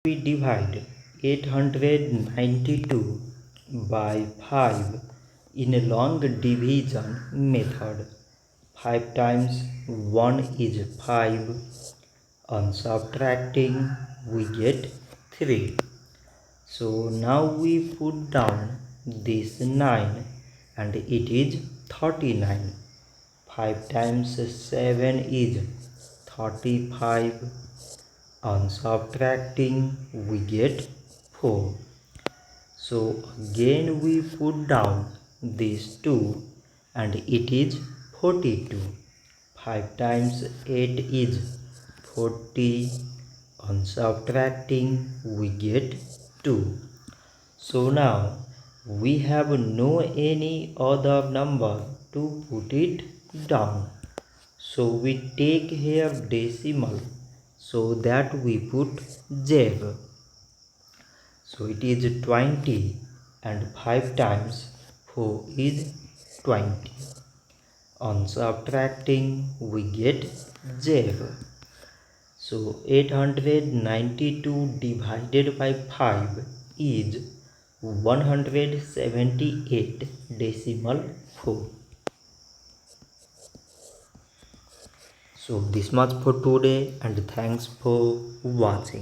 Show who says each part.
Speaker 1: We divide 892 by 5 in a long division method. 5 times 1 is 5. On subtracting, we get 3. So now we put down this 9 and it is 39. 5 times 7 is 35. On subtracting, we get 4. So again we put down these 2 and it is 42. 5 times 8 is 40. On subtracting, we get 2. So now we have no any other number to put it down. So we take here decimal so that we put 0. So it is 20 and 5 times 4 is 20. On subtracting, we get 0. So 892 divided by 5 is 178 decimal 4. So this much for today and thanks for watching.